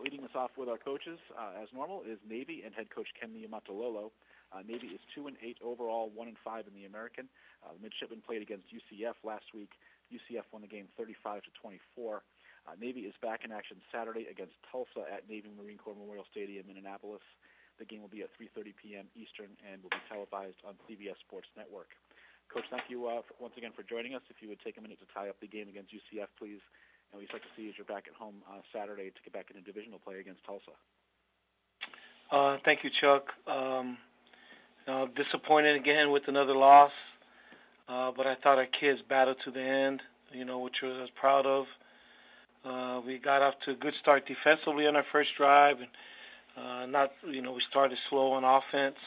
leading us off with our coaches, as normal, is Navy and head coach Ken Niumatalolo. Navy is 2-8 overall, 1-5 in the American. The midshipmen played against UCF last week. UCF won the game 35-24. Navy is back in action Saturday against Tulsa at Navy Marine Corps Memorial Stadium in Annapolis. The game will be at 3:30 p.m. Eastern and will be televised on CBS Sports Network. Coach, thank you once again for joining us. If you would take a minute to tie up the game against UCF, please. And we'd like to see you as you're back at home Saturday to get back into divisional play against Tulsa. Thank you, Chuck. Disappointed again with another loss, but I thought our kids battled to the end, which I was proud of. We got off to a good start defensively on our first drive, and we started slow on offense.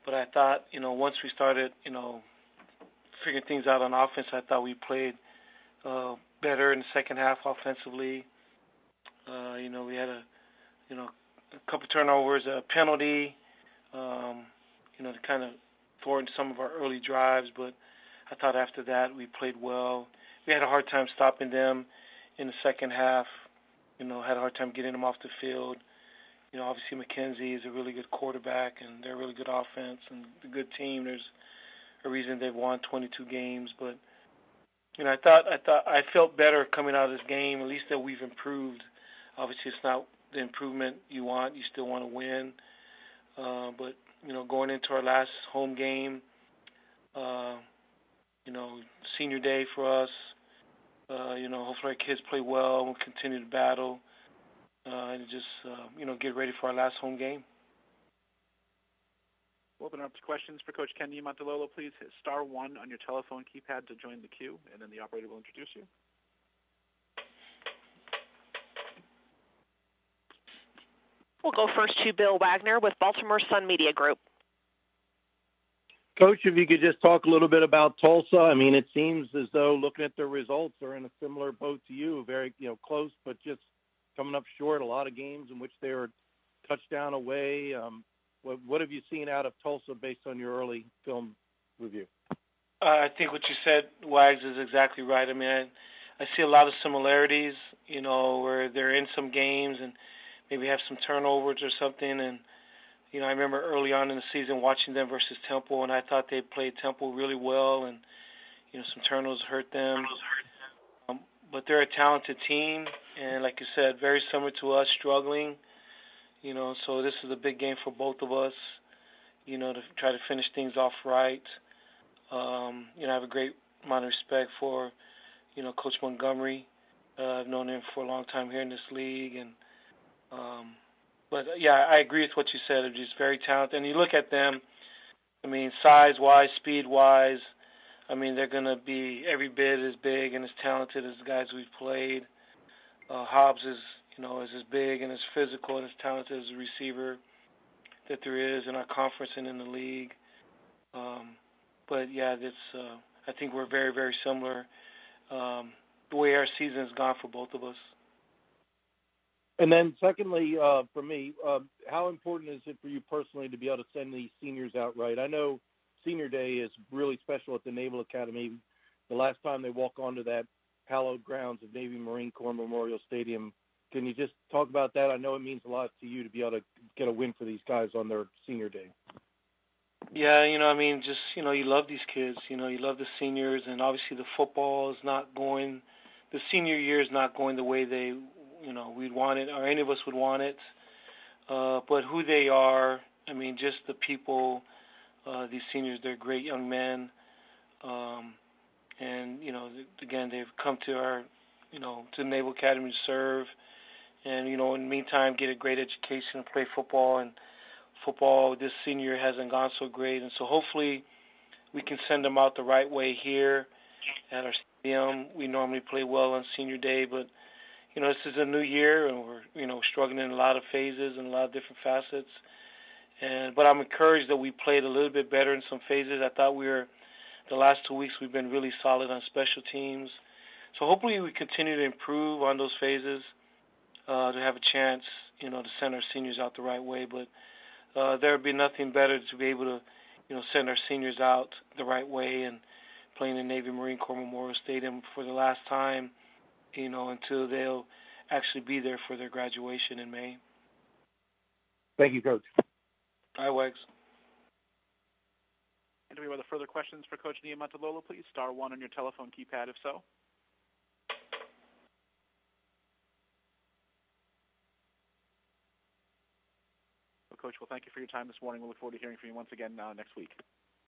But I thought, once we started, figuring things out on offense, I thought we played better in the second half offensively. We had a couple turnovers, a penalty, to kind of thwart some of our early drives. But I thought after that we played well. We had a hard time stopping them in the second half. Had a hard time getting them off the field. Obviously McKenzie is a really good quarterback, and they're a really good offense and a good team. There's a reason they've won 22 games, but I felt better coming out of this game, at least that we've improved. Obviously, it's not the improvement you want. You still want to win. But, going into our last home game, senior day for us, hopefully our kids play well and we'll continue to battle and just, get ready for our last home game. We'll open up to questions for Coach Ken Niumatalolo. Please hit *1 on your telephone keypad to join the queue, and then the operator will introduce you. We'll go first to Bill Wagner with Baltimore Sun Media Group. Coach, if you could just talk a little bit about Tulsa. I mean, it seems as though looking at their results, they're in a similar boat to you, very close, but just coming up short. A lot of games in which they were touchdown away. What have you seen out of Tulsa based on your early film review? I think what you said, Wags, is exactly right. I mean, I see a lot of similarities, where they're in some games and maybe have some turnovers or something. And, I remember early on in the season watching them versus Temple, and I thought they played Temple really well, and, some turnovers hurt them. But they're a talented team, and like you said, very similar to us, struggling. So this is a big game for both of us, to try to finish things off right. I have a great amount of respect for, Coach Montgomery. I've known him for a long time here in this league. But I agree with what you said. They're just very talented. And you look at them, I mean, size-wise, speed-wise, I mean, they're going to be every bit as big and as talented as the guys we've played. Hobbs is as big and as physical and as talented as a receiver that there is in our conference and in the league. But I think we're very, very similar. The way our season has gone for both of us. And then secondly, for me, how important is it for you personally to be able to send these seniors out right? I know Senior Day is really special at the Naval Academy. The last time they walk onto that hallowed grounds of Navy Marine Corps Memorial Stadium, can you just talk about that? I know it means a lot to you to be able to get a win for these guys on their Senior Day. Yeah, you love these kids. You love the seniors, and obviously the football is not going, the senior year is not going the way we'd want it, or any of us would want it. But who they are, I mean, just the people, these seniors, they're great young men. And, again, they've come to our, to the Naval Academy to serve. And, in the meantime, get a great education and play football. And football this senior year hasn't gone so great. And so hopefully we can send them out the right way here at our stadium. We normally play well on Senior Day, but, this is a new year, and we're, struggling in a lot of phases and a lot of different facets. But I'm encouraged that we played a little bit better in some phases. I thought the last 2 weeks we've been really solid on special teams. So hopefully we continue to improve on those phases to have a chance, to send our seniors out the right way. But there would be nothing better to be able to, send our seniors out the right way and playing in Navy Marine Corps Memorial Stadium for the last time, until they'll actually be there for their graduation in May. Thank you, Coach. Hi, Wags. And do we have other further questions for Coach Niumatalolo, please? Star 1 on your telephone keypad if so. Well, Coach, well, thank you for your time this morning. We look forward to hearing from you once again next week.